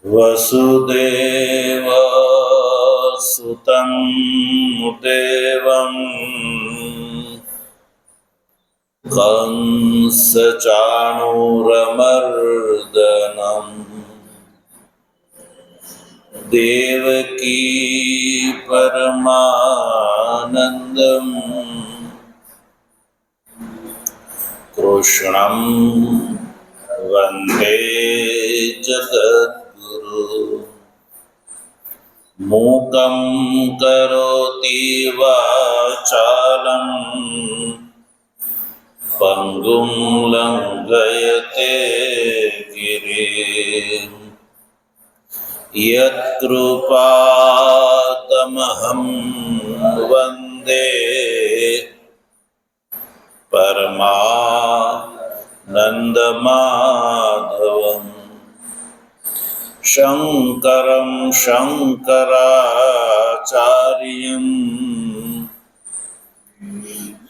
वसुदेव सुतं देवं कंसचाणूरमर्दनं देवकी परमानन्दं कृष्णं वन्दे जगद्गुरु। मूकं करोति वाचालं पङ्गुं लङ्घयते गिरिं यत्कृपातमहं वन्दे परमानन्दमाधवम् शङ्करं शङ्कराचार्यं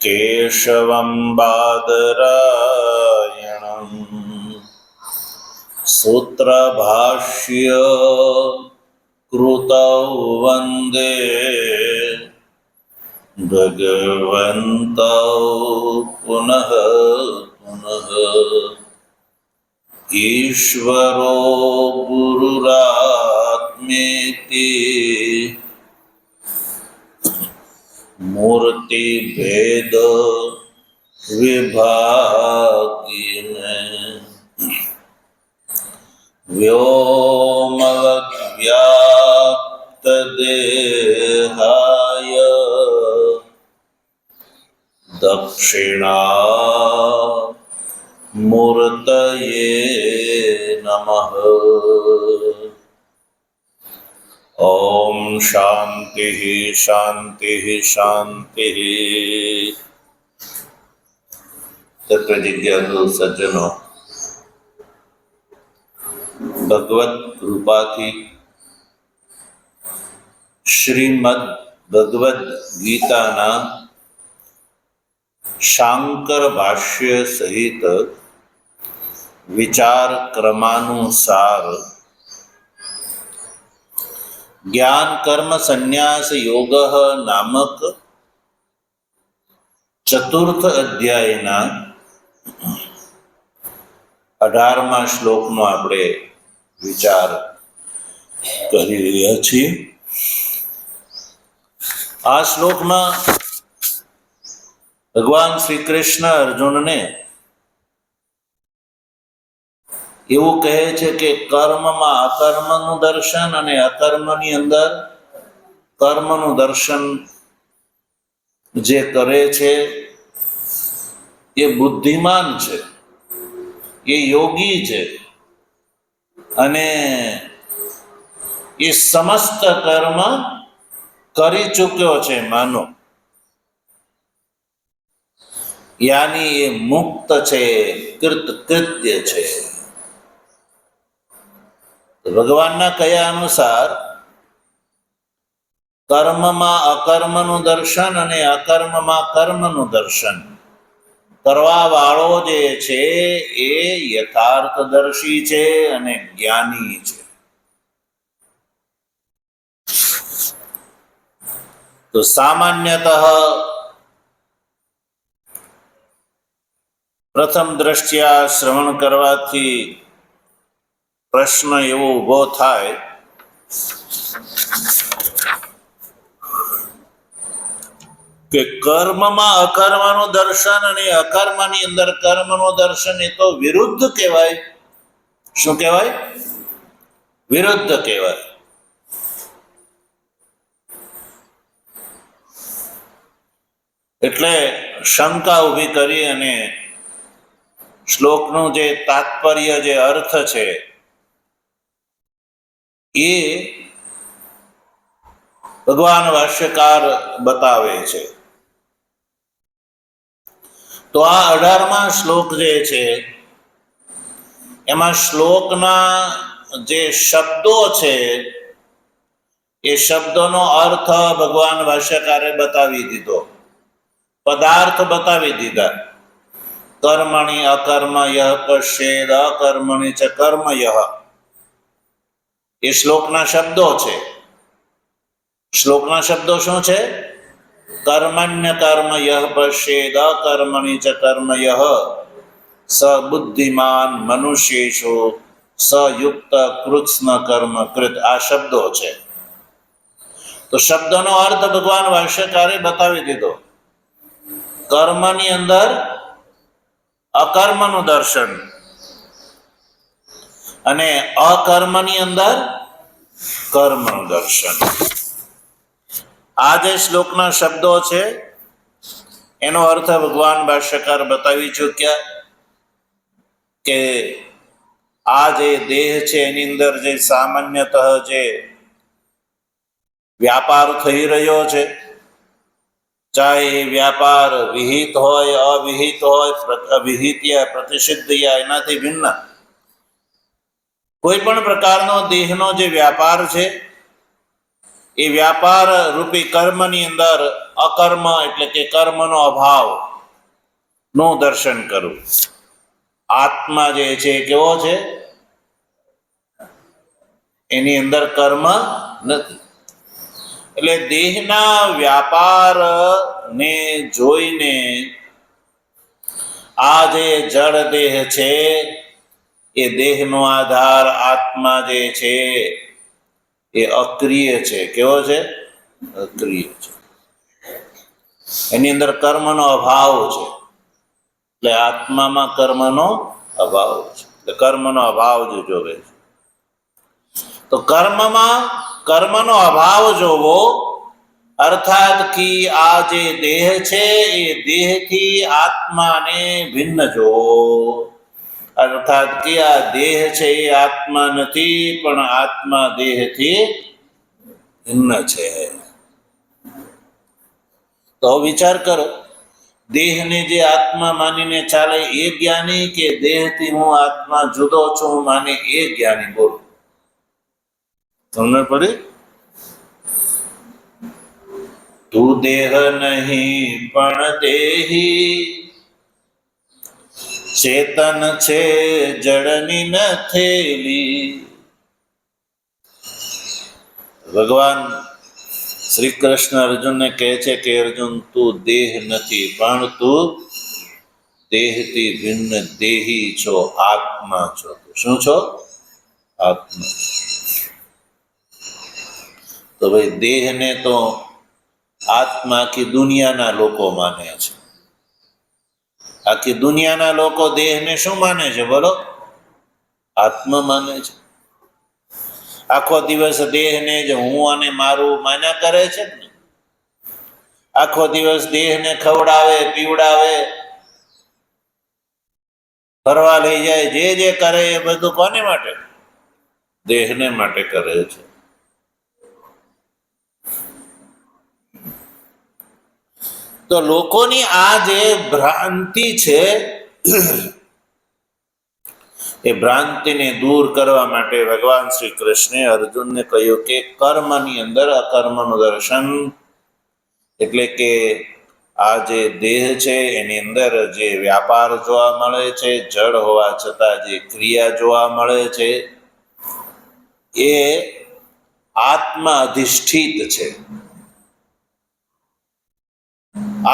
केशवं बादरायणं सूत्रभाष्य कृतौ वन्दे भगवन्तौ पुनः पुनः। ईश्वरो गुरुरात्मेति मूर्तिभेद विभागिने व्योमवद्व्याप्तदेहाय दक्षिणामूर्तये नमः। ओम शांति शांति शांति। तत्वजिज्ञासु सज्जनों, भगवत कृपाथी श्रीमद् भगवद गीताना शांकर भाष्य सहित विचार क्रमानुसार ज्ञान कर्म संन्यास योग नामक चतुर्थ अध्यायना 18मा श्लोकનો આપણે વિચાર કરી રહ્યા છીએ। આ શ્લોકમાં ભગવાન શ્રી કૃષ્ણ અર્જુનને એવું કહે છે કે કર્મમાં અકર્મનું દર્શન અને અકર્મની અંદર કર્મનું દર્શન જે કરે છે એ બુદ્ધિમાન છે, એ યોગી છે અને એ સમસ્ત કર્મ કરી ચૂક્યો છે માનો, યાની એ મુક્ત છે, કૃત્ય છે। ભગવાનના કયા અનુસાર કર્મમાં અકર્મનું દર્શન અને અકર્મમાં કર્મનું દર્શન કરવા વાળો જે છે એ યથાર્થદર્શી છે અને જ્ઞાની છે। તો સામાન્યતઃ પ્રથમ દ્રષ્ટિયા શ્રવણ કરવાથી પ્રશ્ન એવો ઊભો થાય કે કર્મમાં અકર્મનું દર્શન અને અકર્મની અંદર કર્મનું દર્શન એ તો વિરુદ્ધ કહેવાય। શું કહેવાય? વિરુદ્ધ કહેવાય। એટલે શંકા ઊભી કરી અને શ્લોકનું જે તાત્પર્ય, જે અર્થ છે એ ભગવાન ભાષ્યકાર બતાવે છે। તો આ 18મા શ્લોક જે છે એમાં શ્લોકના જે શબ્દો છે એ શબ્દોનો અર્થ ભગવાન ભાષ્યકારે બતાવી દીધો, પદાર્થ બતાવી દીધા। કર્મણિ અકર્મ યહ પશ્યેદ અકર્મણિ ચ કર્મ યહ. એ શ્લોકના શબ્દો છે. શ્લોકના શબ્દો શું છે? કર્મણ્ય કર્મ યહ પશ્યેદ અકર્મણિ ચ કર્મ યહ સ બુદ્ધિમાન મનુષ્યેષુ સયુક્ત કૃત્સ્ન કર્મ કૃત. આ શબ્દો છે. તો શબ્દનો અર્થ ભગવાન ભાષ્યકારે બતાવી દીધો. કર્મની અંદર અકર્મનું દર્શન અને અકર્મની અંદર કર્મનું દર્શન. આ જે શ્લોકના શબ્દો છે એનો અર્થ ભગવાન ભાષ્યકાર બતાવી ચૂક્યા કે આ જે દેહ છે એની અંદર જે સામાન્યતઃ જે વ્યાપાર થઈ રહ્યો છે, ચાહે એ વ્યાપાર વિહિત હોય, અવિહિત હોય, અવિહિત યા પ્રતિષિદ્ધ યા એનાથી ભિન્ન કોઈ પણ પ્રકારનો દેહનો જે વ્યાપાર છે એ વ્યાપાર રૂપી કર્મની અંદર અકર્મ એટલે કે કર્મનો અભાવ નું દર્શન કરવું. આત્મા જે છે કેવો છે? એની અંદર કર્મ નથી. એટલે દેહના વ્યાપાર ને જોઈને આ જે જળ દેહ છે એ દેહનો આધાર આત્મા જે છે એ અક્રિય છે. કેવો છે? અક્રિય છે. એની અંદર કર્મનો અભાવ છે. એટલે આત્મામાં કર્મનો અભાવ છે. એટલે કર્મનો અભાવ જો જોવે છે. તો કર્મમાં કર્મનો અભાવ જોવો અર્થાત કે આ જે દેહ છે એ દેહથી આત્માને ભિન્ન જોવો. અર્થાત કે આ દેહ છે એ આત્મા નથી, પણ આત્મા દેહથી ભિન્ન છે. તો વિચાર કરો, દેહને જે આત્મા માનીને ચાલે એ જ્ઞાની કે દેહથી હું આત્મા જુદો છું માને એ જ્ઞાની? બોલો, તમને પડી? તું દેહ નહીં પણ દેહી, ચેતન છે જળની ન થેલી. ભગવાન શ્રી કૃષ્ણ અર્જુનને કહે છે કે અર્જુન તું દેહ નથી, પણ તું દેહથી ભિન્ન દેહી છો, આત્મા છો. શું છો? આત્મા. તો ભાઈ દેહને તો આત્મા આખી દુનિયાના લોકો માને છે. આખી દુનિયાના લોકો દેહને શું માને છે? બોલો, આત્મા માને છે. આખો દિવસ દેહને જ હું અને મારું માન્યા કરે છે ને. આખો દિવસ દેહને ખવડાવે, પીવડાવે, ફરવા લઈ જાય, જે કરે એ બધું કોને માટે? દેહને માટે કરે છે. તો લોકોની આ જે ભ્રાંતિ છે એ ભ્રાંતિને દૂર કરવા માટે ભગવાન શ્રી કૃષ્ણે અર્જુનને કહ્યું કે કર્મની અંદર અકર્મનું દર્શન. એટલે કે આ જે દેહ છે એની અંદર જે વ્યાપાર જોવા મળે છે, જળ હોવા છતાં જે ક્રિયા જોવા મળે છે એ આત્મા અધિષ્ઠિત છે.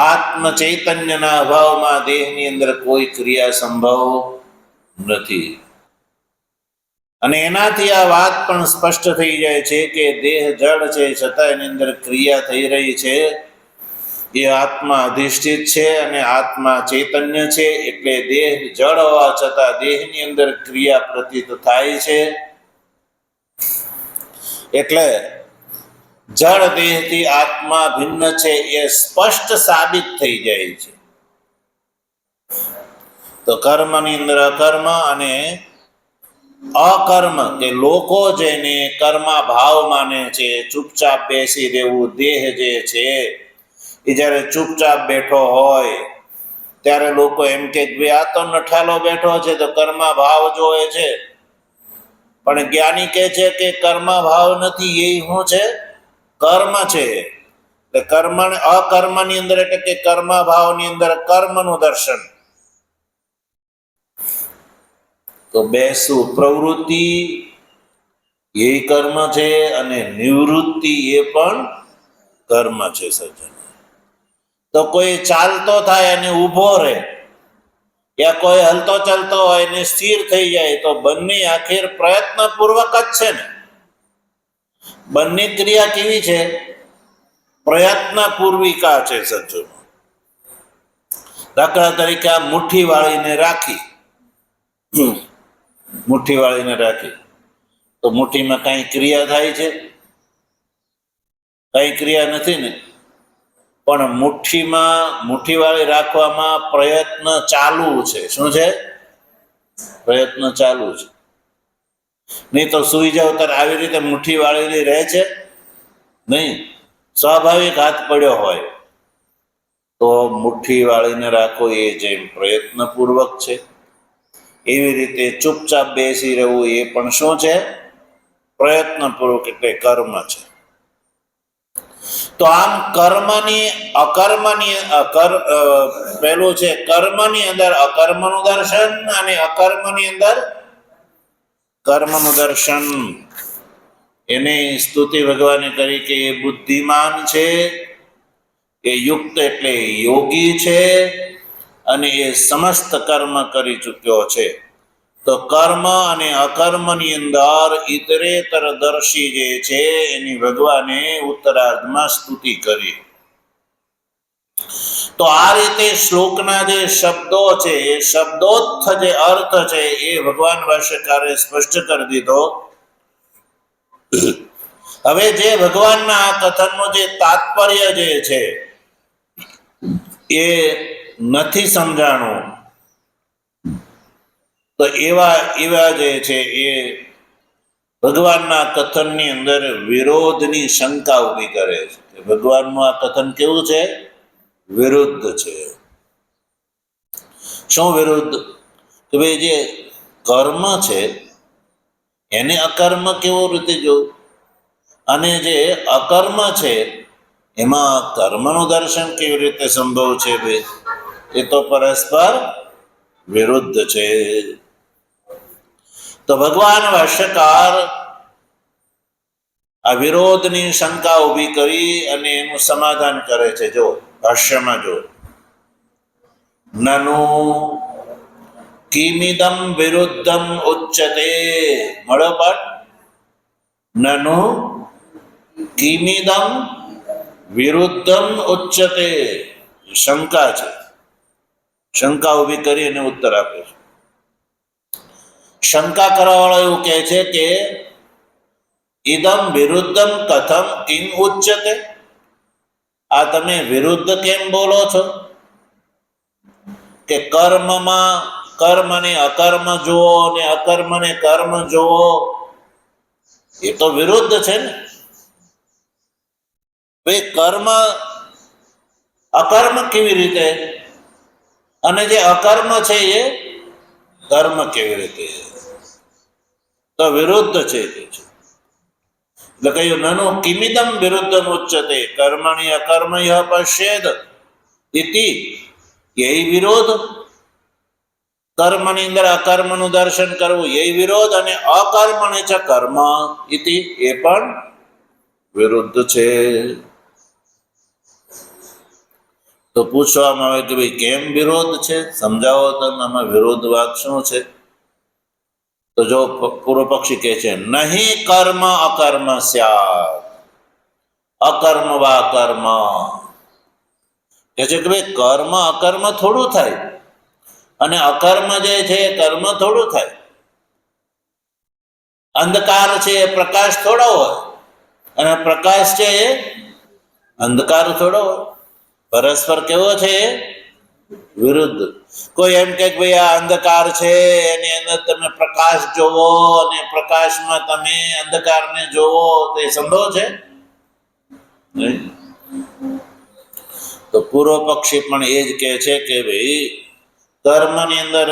આત્મ ચૈતન્યના અભાવમાં દેહની અંદર કોઈ ક્રિયા સંભવ નથી. અને એનાથી આ વાત પણ સ્પષ્ટ થઈ જાય છે કે દેહ જળ છે છતાં એની અંદર ક્રિયા થઈ રહી છે એ આત્મા અધિષ્ઠિત છે અને આત્મા ચૈતન્ય છે. એટલે દેહ જળ હોવા છતાં દેહની અંદર ક્રિયા પ્રતીત થાય છે. એટલે જળ દેહથી આત્મા ભિન્ન છે એ સ્પષ્ટ સાબિત થઈ જાય છે. તો કર્મની અંદર અકર્મ અને અકર્મ કે લોકો જેને કર્મા ભાવ માને છે, ચૂપચાપ બેસી રહેવું. દેહ જે છે એ જ્યારે ચૂપચાપ બેઠો હોય ત્યારે લોકો એમ કે ભાઈ આ તો નઠાલો બેઠો છે તો કર્મા ભાવ જોવે છે. પણ જ્ઞાની કહે છે કે કર્મા ભાવ નથી, એ શું છે? કર્મ છે. એટલે અકર્મની અંદર એટલે કે કર્મા ભાવની અંદર કર્મનું દર્શન. તો બે શું? પ્રવૃત્તિ એ કર્મ છે અને નિવૃત્તિ એ પણ કર્મ છે સજ્જન. તો કોઈ ચાલતો થાય અને ઊભો રહે, યા કોઈ હલતો ચલતો હોય ને સ્થિર થઈ જાય, તો બંને આખિર પ્રયત્ન પૂર્વક જ છે ને. બંને ક્રિયા કેવી છે? પ્રયત્ન પૂર્વિકા છે સજ્જનો. દાખલા તરીકે આ મુઠ્ઠી વાળીને રાખી, મુઠ્ઠી વાળીને રાખી, તો મુઠ્ઠીમાં કઈ ક્રિયા થાય છે? કઈ ક્રિયા નથી ને. પણ મુઠ્ઠી વાળી રાખવામાં પ્રયત્ન ચાલુ છે. શું છે? પ્રયત્ન ચાલુ છે. નહીં તો સુઈ જાવ ત્યારે આવી રીતે મુઠ્ઠી વાળેલી રહે છે નહીં. સ્વાભાવિક હાથ પડ્યો હોય તો મુઠ્ઠી વાળીને રાખો, એ જેમ પ્રયત્નપૂર્વક છે, એવી રીતે ચૂપચાપ બેસી રહેવું એ પણ શું છે? પ્રયત્નપૂર્વક, એટલે કર્મ છે. તો આમ કર્મની અકર્મની પેલું છે કર્મની અંદર અકર્મનું દર્શન અને અકર્મની અંદર કર્મનું દર્શન. એની સ્તુતિ ભગવાને કરી કે એ બુદ્ધિમાન છે, એ યુક્ત એટલે યોગી છે, અને એ સમસ્ત કર્મ કરી ચૂક્યો છે. તો કર્મ અને અકર્મની અંદર ઇતરેતર દર્શી જે છે એની ભગવાને ઉત્તરાર્ધમાં સ્તુતિ કરી. તો આ રીતે શ્લોકના જે શબ્દો છે, એ શબ્દોત્થ જે અર્થ છે એ ભગવાન ભાષ્યકારે સ્પષ્ટ કરી દીધો. હવે જે ભગવાનના આ કથનનું જે તાત્પર્ય જે છે એ નથી સમજાણું, તો એવા જે છે એ ભગવાનના કથનની અંદર વિરોધની શંકા ઊભી કરે છે. ભગવાનનું આ કથન કેવું છે? વિરુદ્ધ છે. શું વિરુદ્ધ? કે ભાઈ જે કર્મ છે એને અકર્મ કેવું રીતે જોવું, અને જે અકર્મ છે એમાં કર્મનું દર્શન કેવી રીતે સંભવ છે? ભાઈ એ તો પરસ્પર વિરુદ્ધ છે. તો ભગવાન ભાષ્યકાર આ વિરોધની શંકા ઊભી કરી અને એનું સમાધાન કરે છે. જો ભાષ્યમાં જો, નનુ કિમિદમ વિરુદ્ધમ ઉચ્યતે. મળ્યો પાઠ? નનુ કિમિદમ વિરુદ્ધમ ઉચ્યતે. શંકા છે. શંકા ઊભી કરી અને ઉત્તર આપે છે. શંકા કરવાવાળો એવું કહે છે કે ઇદમ વિરુદ્ધમ કથમ કિમ ઉચ્યતે. આ તમે વિરુદ્ધ કેમ બોલો છો? કે કર્મમાં કર્મને અકર્મ જુઓ અને અકર્મને કર્મ જુઓ, એ તો વિરુદ્ધ છે ને. ભાઈ કર્મ અકર્મ કેવી રીતે, અને જે અકર્મ છે એ કર્મ કેવી રીતે? તો વિરુદ્ધ છે. એટલે કહ્યું નનુ કિમિદમ વિરુદ્ધમ ઉચ્યતે કર્મણિ અકર્મ પશ્યેદ ઇતિ. यही विरोध, कर्मની અંદર અકર્મનું દર્શન કરવું એ વિરોધ, અને અકર્મણે ચ કર્મ ઇતિ એ પણ વિરુદ્ધ છે. તો પૂછવામાં આવે કે ભાઈ કેમ વિરોધ છે? સમજાવો તમે, આમાં વિરોધ વાત શું છે? તો જો પૂર્વ પક્ષી કહે છે નહીં કર્મ અકર્મ સ્યાત, અકર્મ વા કર્મ. કે છે કે ભાઈ કર્મ અકર્મ થોડું થાય, અને અકર્મ જે છે કર્મ થોડું થાય. અંધકાર છે એ પ્રકાશ થોડો હોય, અને પ્રકાશ છે એ અંધકાર થોડો હોય. પરસ્પર કેવો છે? વિરુદ્ધ. કોઈ એમ કે ભાઈ આ અંધકાર છે, એની અંદર તમે પ્રકાશ જોવો અને પ્રકાશમાં તમે અંધકારને જોવો, તો એ સંભવ છે? નહીં. તો પૂર્વ પક્ષી પણ એ જ કહે છે કે ભાઈ કર્મની અંદર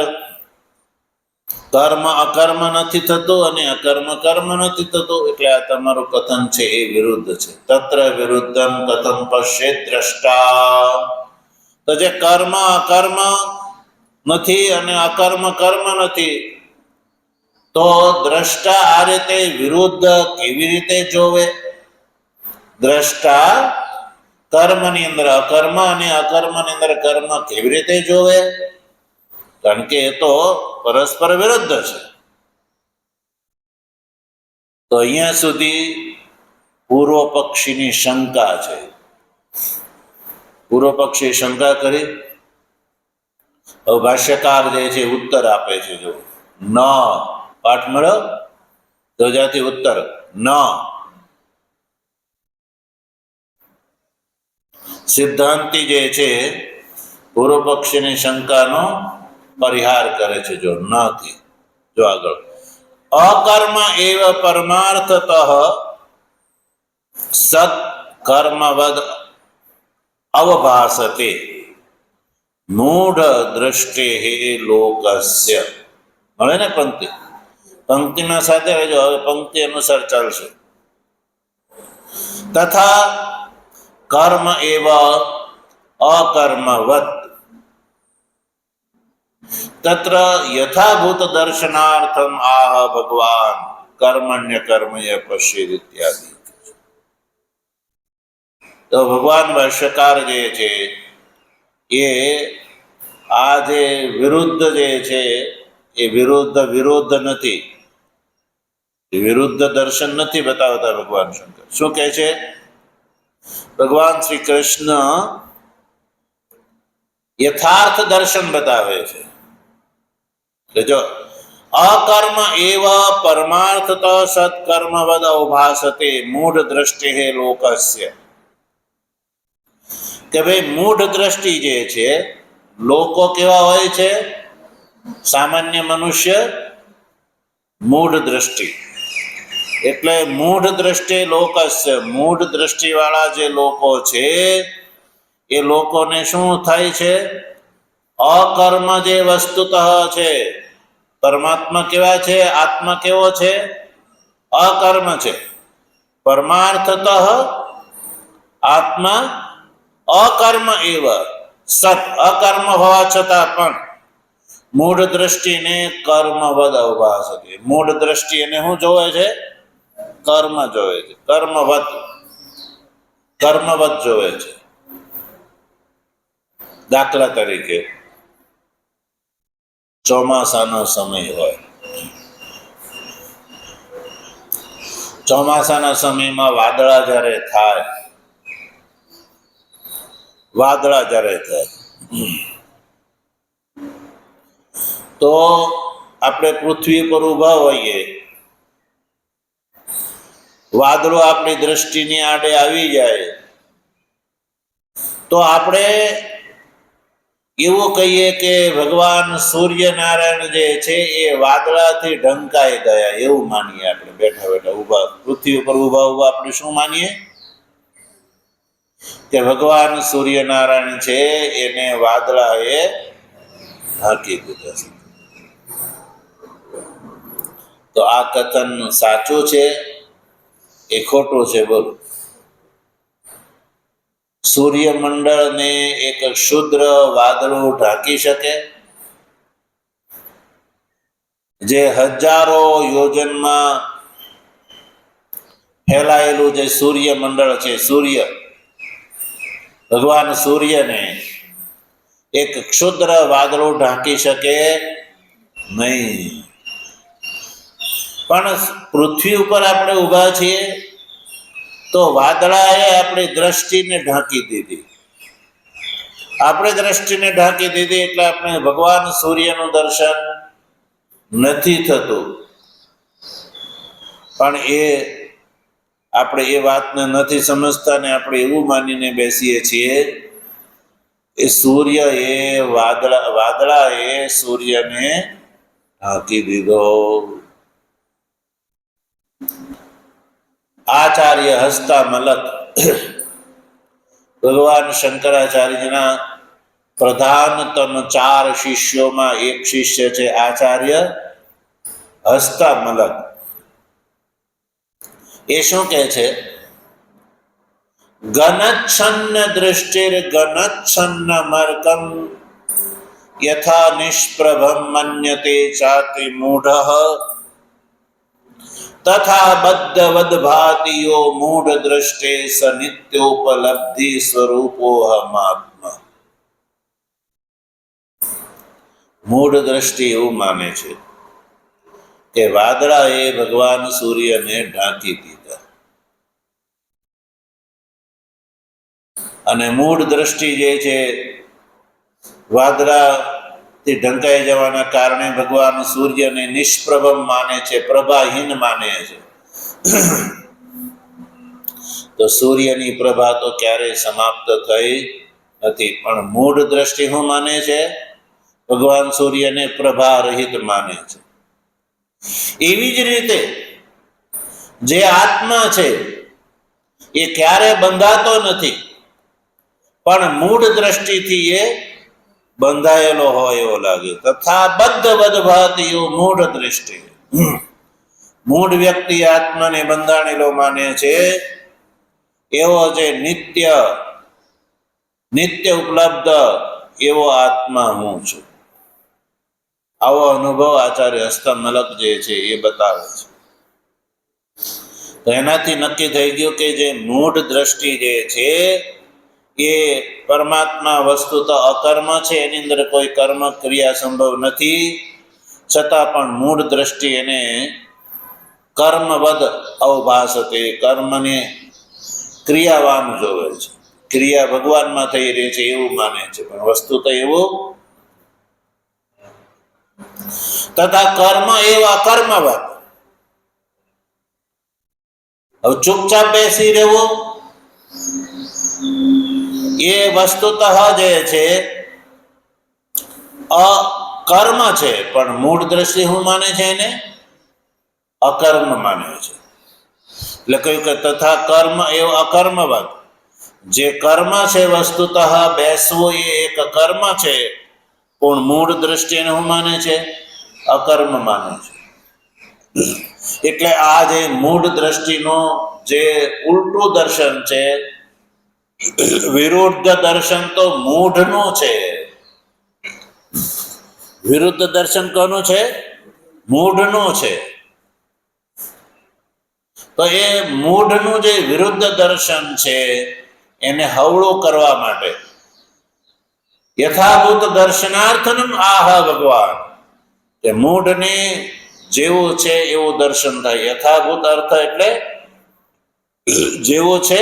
કર્મ અકર્મ નથી થતું અને અકર્મ કર્મ નથી થતું, એટલે આ તમારું કથન છે એ વિરુદ્ધ છે. તત્ર વિરુદ્ધમ કથમ પશ્યેત દ્રષ્ટા. તો જે કર્મ અકર્મ નથી અને અકર્મ કર્મ નથી, તો દ્રષ્ટા આ રીતે વિરુદ્ધ કેવી રીતે જોવે? દ્રષ્ટા કર્મની અંદર અકર્મ અને અકર્મની અંદર કર્મ કેવી રીતે જોવે? કારણ કે એ તો પરસ્પર વિરુદ્ધ છે. તો અહીંયા સુધી પૂર્વ પક્ષીની શંકા છે. પૂર્વ પક્ષી શંકા કરી. હવે ભાષ્યકાર જે છે ઉત્તર આપે છે. જો ન પાઠ મળ્યો તો જ્યાંથી ઉત્તર ન. સિદ્ધાંતી જે છે પૂર્વ પક્ષીની શંકાનો પરિહાર કરે છે. જો નથી જો આગળ અકર્મ એવ પરમાર્થતઃ સત કર્મવદ અવભાસતે મૂઢ દ્રષ્ટે લોકસ્ય. મળે ને પંક્તિ? પંક્તિના સાથે રહેજો. હવે પંક્તિ અનુસાર ચાલશે. તથા કર્મ એવ અકર્મવત તત્ર યથાભૂત દર્શનાર્થમ આહ ભગવાન કર્મણ્ય કર્મય પશ્યેદ ઇત્યાદિ. તો ભગવાન ભાષ્યકાર જે છે એ આ જે વિરુદ્ધ જે છે એ વિરુદ્ધ નથી, વિરુદ્ધ દર્શન નથી બતાવતા ભગવાન શંકર. શું કહે છે? ભગવાન શ્રી કૃષ્ણ યથાર્થ દર્શન બતાવે છે. જો અકર્મ એવ પરમાર્થત સત્કર્મવદ અવભાસતે મૂઢ દ્રષ્ટિ લોકસ્ય. કે ભાઈ મૂઢ દ્રષ્ટિ જે છે, લોકો કેવા હોય છે? સામાન્ય મનુષ્ય મૂઢ દ્રષ્ટિ. એટલે મૂઢ દ્રષ્ટિ લોકસ્ય, મૂઢ દ્રષ્ટિ વાળા જે લોકો છે એ લોકોને શું થાય છે? અકર્મ જે વસ્તુતઃ છે, પરમાત્મા કેવા છે, આત્મા કેવો છે? અકર્મ છે. પરમાર્થતઃ આત્મા અકર્મ એવ સત, અકર્મ હોવા છતાં પણ મૂઢ દ્રષ્ટિને કર્મવદ અવભાસતે. મૂઢ દ્રષ્ટિ એને શું જોવે છે? કર્મ જોવે છે. કર્મવદ જોવે છે. દાખલા તરીકે ચોમાસાનો સમય હોય, ચોમાસાના સમયમાં વાદળા જ્યારે થાય તો આપણે પૃથ્વી પર ઊભા હોઈએ, વાદળો આપણી દ્રષ્ટિની આડે આવી જાય તો આપણે એવું કહીએ કે ભગવાન સૂર્યનારાયણ જે છે એ વાદળાથી ઢંકાઈ ગયા, એવું માનીએ આપણે. બેઠા બેઠા ઊભા પૃથ્વી ઉપર ઊભા આપણે શું માનીએ? કે ભગવાન સૂર્યનારાયણ છે એને વાદળાએ ઢાંકી દીધા છે. તો આ કથન સાચું છે એ ખોટું છે? બોલો. સૂર્યમંડળને એક ક્ષુદ્ર વાદળું ઢાંકી શકે? જે હજારો યોજનમાં ફેલાયેલું જે સૂર્યમંડળ છે, સૂર્ય, ભગવાન સૂર્યને એક ક્ષુદ્ર વાદળું ઢાંકી શકે નહીં. પણ પૃથ્વી ઉપર આપણે ઊભા છીએ તો વાદળાએ આપણી દ્રષ્ટિને ઢાંકી દીધી. આપણે દ્રષ્ટિને ઢાંકી દીધી એટલે આપણે ભગવાન સૂર્યનું દર્શન નથી થતું. પણ આપણે એ વાતને નથી સમજતા ને આપણે એવું માનીને બેસીએ છીએ એ સૂર્ય એ વાદળા એ સૂર્યને ઢાંકી દીધો. આચાર્ય હસ્તામલક ભગવાન શંકરાચાર્યના પ્રધાનતમ 4 શિષ્યોમાં એક શિષ્ય છે આચાર્ય હસ્તામલક. એ શું કહે છે? ગનચ્છન્ન દૃષ્ટિર ગનચ્છન્ન મર્કમ યથા નિષ્પ્રભમ મન્યતે ચાતિ મૂઢઃ તથા બદ્ધવદ ભાતિયો મૂઢ દ્રષ્ટે સ નિત્યોપલબ્ધિ સ્વરૂપો હમાત્મા. મૂઢ દ્રષ્ટિ એવું માને છે કે વાદળાએ ભગવાન સૂર્યને ઢાંકી દીધા, અને મૂળ દ્રષ્ટિ જે છે વાદળાથી ઢંકાઈ જવાના કારણે ભગવાન સૂર્યને નિષ્પ્રભમ માને છે, પ્રભાહીન માને છે. તો સૂર્યની પ્રભા તો ક્યારેય સમાપ્ત થઈ નથી, પણ મૂળ દ્રષ્ટિ શું માને છે? ભગવાન સૂર્યને પ્રભા રહિત માને છે. એવી જ રીતે જે આત્મા છે એ ક્યારે બંધાતો નથી, પણ મૂળ દ્રષ્ટિથી એ બંધાયેલો હોય એવો લાગે. તથા બદ્ધવદ ભાતિયો મૂળ દ્રષ્ટિ. મૂળ વ્યક્તિ આત્માને બંધાણેલો માને છે, એવો જે નિત્ય ઉપલબ્ધ એવો આત્મા હું છું. આવો અનુભવ આચાર્ય હસ્તમલક જે છે એ બતાવે છે. તો એનાથી નક્કી થઈ ગયું કે જે મૂળ દ્રષ્ટિ જે છે એ પરમાત્મા વસ્તુ તો અકર્મ છે, એની અંદર કોઈ કર્મ ક્રિયા સંભવ નથી, છતાં પણ મૂળ દ્રષ્ટિ એને કર્મવદ અવભાસતે, કર્મને ક્રિયાવાન જોવે છે, ક્રિયા ભગવાનમાં થઈ રહી છે એવું માને છે, પણ વસ્તુ તો એવું. તથા કર્મ એવા કર્મવદ. હવે ચૂપચાપ બેસી રહેવું એ વસ્તુતઃ જે છે અકર્મ છે, પણ મૂળ દ્રષ્ટિ શું માને છે? એને અકર્મ માને છે. એટલે કહ્યું કે તથા કર્મ એવો અકર્મવદ. જે કર્મ છે વસ્તુતઃ બેસવું એ એક કર્મ છે, પણ મૂળ દ્રષ્ટિ એને શું માને છે? અકર્મ માને છે. એટલે આ જે મૂળ દ્રષ્ટિનું જે ઉલટું દર્શન છે, વિરુદ્ધ દર્શન તો મૂઢનું છે. વિરુદ્ધ દર્શન કોનું છે? મૂઢનું છે. તો એ મૂઢનું જે વિરુદ્ધ દર્શન છે એને હવળું કરવા માટે યથાભૂત દર્શનાર્થનમ આહ ભગવાન, કે મૂઢને જેવું છે એવું દર્શન થાય. યથાભૂત અર્થ એટલે જેવો છે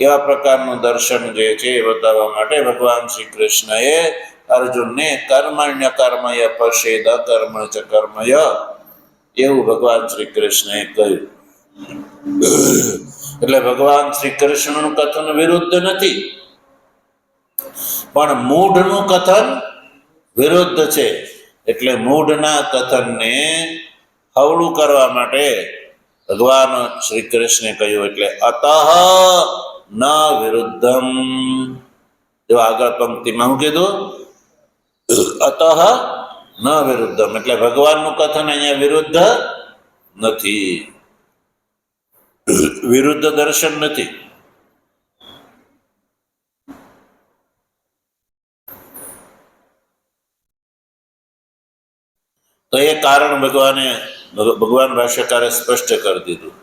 એવા પ્રકારનું દર્શન જે છે એ બતાવવા માટે ભગવાન શ્રી કૃષ્ણએ અર્જુનને કર્મણ્ય કર્મય પશ્યેદ અકર્મ ચ કર્મય એવું ભગવાન શ્રી કૃષ્ણએ કહ્યું. એટલે ભગવાન શ્રી કૃષ્ણનું કથન વિરુદ્ધ નથી, પણ મૂઢનું કથન વિરુદ્ધ છે. એટલે મૂઢના કથનને હવળું કરવા માટે ભગવાન શ્રી કૃષ્ણે કહ્યું. એટલે અતઃ ન વિરુદ્ધમ. જો આગળ પંક્તિમાં હું કીધું? અતઃ ન વિરુદ્ધમ, એટલે ભગવાનનું કથન અહીંયા વિરુદ્ધ નથી, વિરુદ્ધ દર્શન નથી. તો એ કારણ ભગવાન ભાષ્યકારે સ્પષ્ટ કરી દીધું.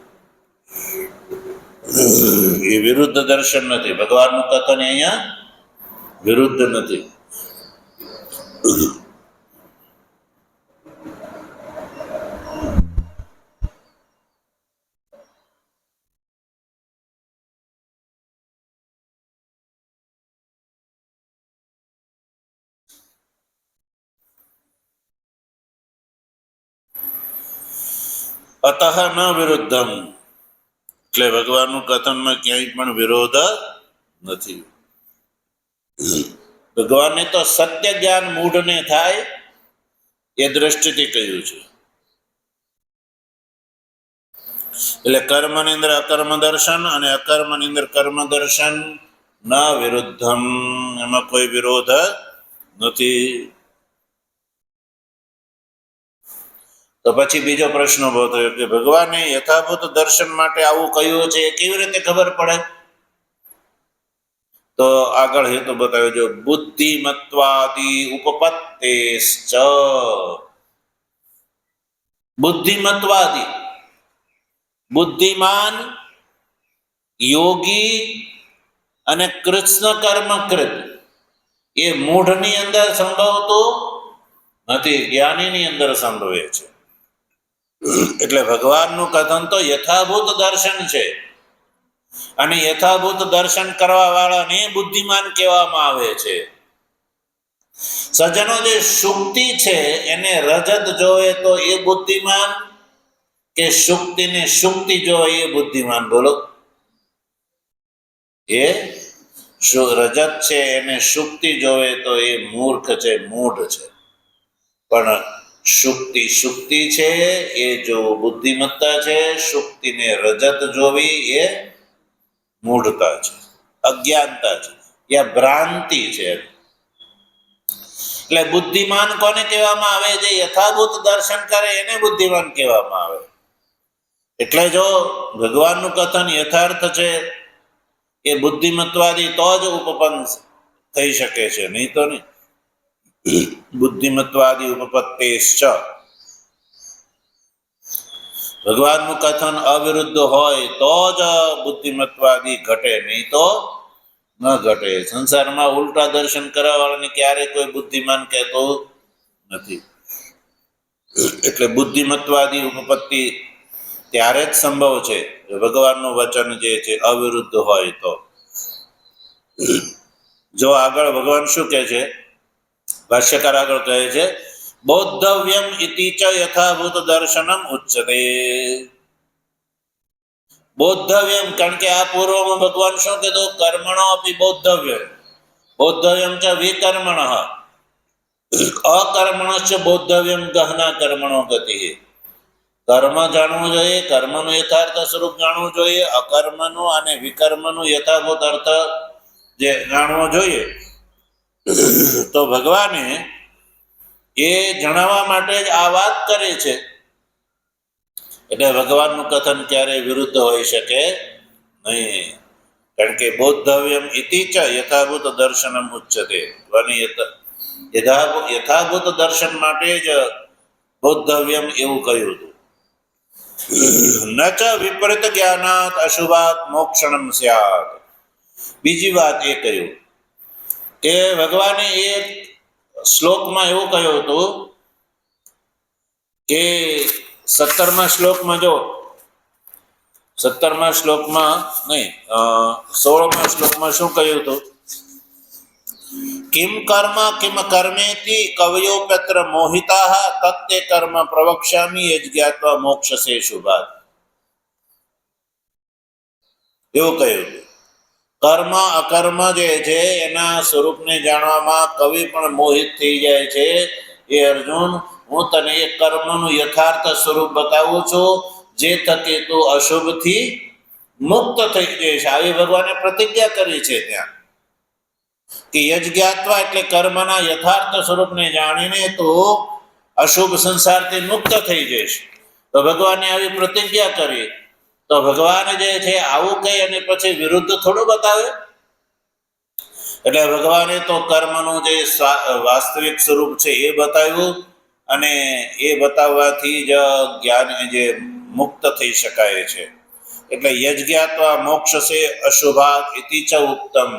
એ વિરુદ્ધ દર્શન નથી, ભગવાનનું કથન અહીંયા વિરુદ્ધ નથી. અતઃ ન વિરુદ્ધમ, એટલે ભગવાનનું કથનમાં ક્યાંય પણ વિરોધ નથી. ભગવાને તો સત્ય જ્ઞાન મૂઢને થાય એ દ્રષ્ટિથી કહ્યું છે. એટલે કર્મની અંદર અકર્મ દર્શન અને અકર્મની અંદર કર્મ દર્શન ન વિરુદ્ધમ, એમાં કોઈ વિરોધ નથી. તો પછી બીજો પ્રશ્ન ઉભો થયો કે ભગવાને યથાભૂત દર્શન માટે આવું કહ્યું છે, એ કેવી રીતે ખબર પડે? તો આગળ હેતુ બતાવ્યો જો બુદ્ધિમત્વાદિ ઉપપત્તેશ્ચ. બુદ્ધિમત્વાદિ બુદ્ધિમાન, યોગી અને કૃષ્ણ કર્મકૃત એ મૂઢની અંદર સંભવતું નથી, જ્ઞાનીની અંદર સંભવે છે. એટલે ભગવાનનું કથન તો યથાભૂત દર્શન છે, અને યથાભૂત દર્શન કરવા વાળાને બુદ્ધિમાન કહેવામાં આવે છે. સજ્જનો, જે સુક્તિ છે એને રજત જોવે તો એ બુદ્ધિમાન કે સુક્તિને સુક્તિ જોવે એ બુદ્ધિમાન? બોલો. એ રજત છે એને સુક્તિ જોવે તો એ મૂર્ખ છે, મૂઢ છે. પણ સુક્તિ છે એ જો બુદ્ધિમત્તા છે, સુક્તિને રજત જોવી એ મૂઢતા છે, અજ્ઞાનતા છે, યા ભ્રાંતિ છે. એટલે બુદ્ધિમાન કોને કહેવામાં આવે? જે યથાભૂત દર્શન કરે એને બુદ્ધિમાન કહેવામાં આવે. એટલે જો ભગવાનનું કથન યથાર્થ છે એ બુદ્ધિમત્વાદી તો જ ઉપપન્ન થઈ શકે છે, નહીં તો નહીં. બુદ્ધિમત્વાદી ઉપપત્તિશ્ચ, ભગવાનનું કથન અવિરુદ્ધ હોય તો જ બુદ્ધિમત્વાદી ઘટે, નહીં તો ન ઘટે. સંસારમાં ઉલટા દર્શન કરવા વાળાને ક્યારે કોઈ બુદ્ધિમાન કહેતો નથી. એટલે બુદ્ધિમત્વાદી ઉપપત્તિ ત્યારે જ સંભવ છે ભગવાનનું વચન જે છે અવિરુદ્ધ હોય તો. જો આગળ ભગવાન શું કહે છે? ભાષ્યકાર આગળ કહે છે, બૌદ્ધવ્યમ ઇતિ ચ યથાભૂત દર્શનમ ઉચ્યતે. બૌદ્ધવ્યમ, કારણ કે આ પૂર્વમાં ભગવાન શું કીધું? કર્મણો અપી બૌદ્ધવ્યમ, બૌદ્ધવ્યમ ચ વિકર્મણ, અકર્મણશ્ચ બૌદ્ધવ્યમ ગહના કર્મણો ગતિ. કર્મ જાણવું જોઈએ, કર્મનું યથાર્થ સ્વરૂપ જાણવું જોઈએ, અકર્મનું અને વિકર્મનું યથાભૂત અર્થ જે જાણવો જોઈએ. તો ભગવાને એ જણાવવા માટે જ આ વાત કરે છે. એટલે ભગવાનનું કથન ક્યારેય વિરુદ્ધ હોઈ શકે નહીં, કારણ કે બૌદ્ધવ્યમ ઇતિ ચ યથાભૂત દર્શનમ ઉચ્યતે. યથાભૂત દર્શન માટે જ બૌદ્ધવ્યમ એવું કહ્યું હતું. ન ચ વિપરીત જ્ઞાનાત અશુભાત મોક્ષણમ સ્યાત. બીજી વાત એ કહ્યું કે ભગવાને એક શ્લોકમાં એવું કહ્યું હતું કે 17મા શ્લોકમાં, જો 17મા શ્લોકમાં નહીં, 16મા શ્લોકમાં શું કહ્યું હતું? કિમ કર્મ કિમ કર્મેતિ કવયોપ્યત્ર મોહિતાઃ તત્તે કર્મ પ્રવક્ષ્યામિ યજ્ઞાત્વા મોક્ષસે શુભાત. એવું કહ્યું. કર્મ અકર્મ જે છે એના સ્વરૂપને જાણવામાં કવિ પણ મોહિત થઈ જાય છે. એ અર્જુન, હું તને એ કર્મનું યથાર્થ સ્વરૂપ બતાવું છું, જે થકી તું અશુભથી મુક્ત થઈ જઈશ. આવી ભગવાને પ્રતિજ્ઞા કરી છે ત્યાં કે યજ્ઞાત્વા એટલે કર્મના યથાર્થ સ્વરૂપને જાણીને તું અશુભ સંસારથી મુક્ત થઈ જઈશ. તો ભગવાને આવી પ્રતિજ્ઞા કરી. તો ભગવાન જે છે આવું કહી અને પછી વિરુદ્ધ થોડું બતાવે? એટલે ભગવાને તો કર્મનું જે વાસ્તવિક સ્વરૂપ છે એ બતાવ્યું, અને એ બતાવવાથી જ જ્ઞાન જે મુક્ત થઈ શકાય છે. એટલે યજ્ઞાત્વા મોક્ષસે અશુભાત ઇતિ ચ ઉક્તમ.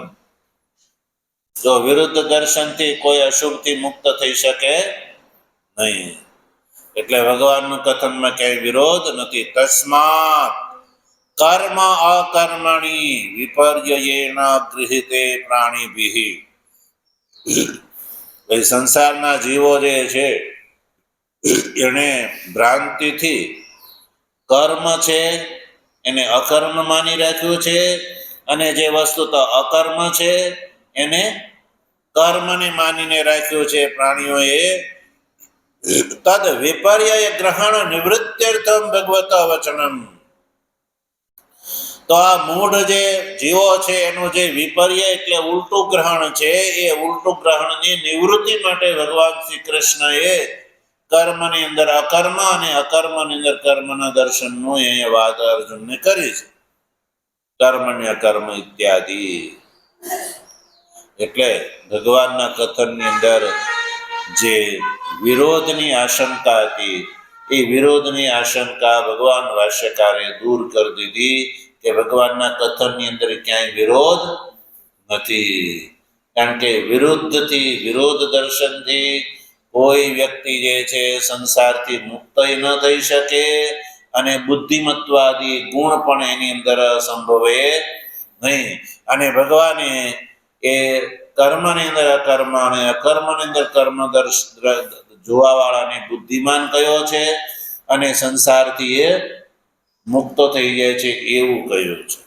જો વિરુદ્ધ દર્શનથી કોઈ અશુભથી મુક્ત થઈ શકે નહીં. એટલે ભગવાનનું કથનમાં ક્યાંય વિરોધ નથી. તસ્માત કર્મ અકર્મણી વિપર્યયેન ગૃહીતે પ્રાણીભિઃ. સંસારના જીવો જે છે એને ભ્રાંતિથી કર્મ છે એને અકર્મ માની રાખ્યું છે, અને જે વસ્તુ તો અકર્મ છે એને કર્મને માનીને રાખ્યું છે પ્રાણીઓએ. તદ વિપર્ય ગ્રહણ નિવૃત્ત્યર્થમ ભગવત વચનમ. તો આ મૂઢ જે જીવો છે એનું જે વિપર્ય એટલે ઉલટું ગ્રહણ છે, એ ઉલટું ગ્રહણની નિવૃત્તિ માટે ભગવાન શ્રી કૃષ્ણએ કર્મની અંદર અકર્મ અને અકર્મની અંદર કર્મના દર્શનનું અહીંયા વાત અર્જુનને કરી છે. કર્મ અકર્મ ઇત્યાદિ. એટલે ભગવાનના કથનની અંદર જે વિરોધની આશંકા હતી એ વિરોધની આશંકા ભગવાન ભાષ્યકારે દૂર કરી દીધી કે ભગવાનના કથનની અંદર ક્યાંય વિરોધ નથી. કારણ કે વિરોધ દર્શનથી કોઈ વ્યક્તિ જે છે સંસારથી મુક્ત ન થઈ શકે અને બુદ્ધિમત્વાદી ગુણ પણ એની અંદર સંભવે નહીં. અને ભગવાને એ કર્મની અંદર અકર્મ અને અકર્મની અંદર કર્મ જોવાવાળાને બુદ્ધિમાન કયો છે અને સંસારથી એ મુક્ત થઈ જાય છે એવું કહ્યું છે.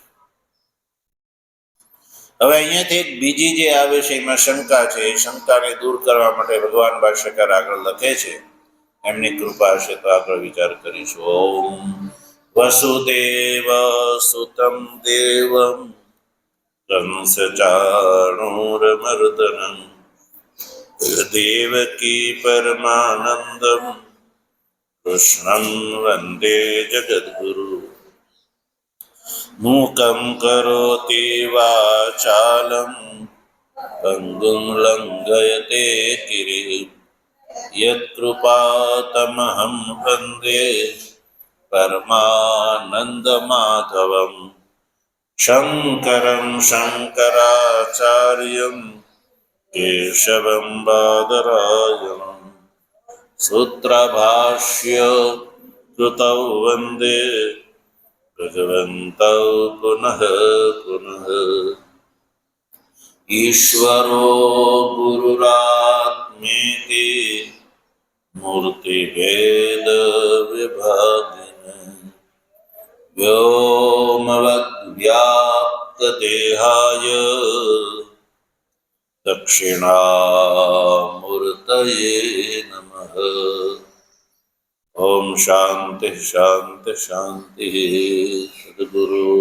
હવે અહીંયાથી એક બીજી જે આવે છે એમાં શંકા છે. એ શંકાને દૂર કરવા માટે ભગવાન ભાષ્યકાર આગળ લખે છે. એમની કૃપા હશે તો આગળ વિચાર કરીશું. ઓમ વસુદેવ સુતમ દેવમ કંસચાણૂરમર્દનમ દેવકી પરમાનંદમ કૃષ્ણં વંદે જગદ્ગુરુ મૂકં કરોતિ વાચાલં પંગું લંઘયતે ગિરિં યત્કૃપાતમહં વંદે પરમાનંદમાધવં શંકરં શંકરાચાર્યં કેશવં બાદરાયણ સૂત્રભાષ્ય કૃતૌ વંદે ભગવन्तौ પુનઃ પુનઃ. ઈશ્વરો ગુરુરાત્મેતિ મૂર્તિભેદ વિભાગિન વ્યોમવદ્વ્યાપ્તદેહાય દક્ષિણામૂર્તયે નમઃ. ઓમ શાંતિ શાંતિ શાંતિ. સદગુરુ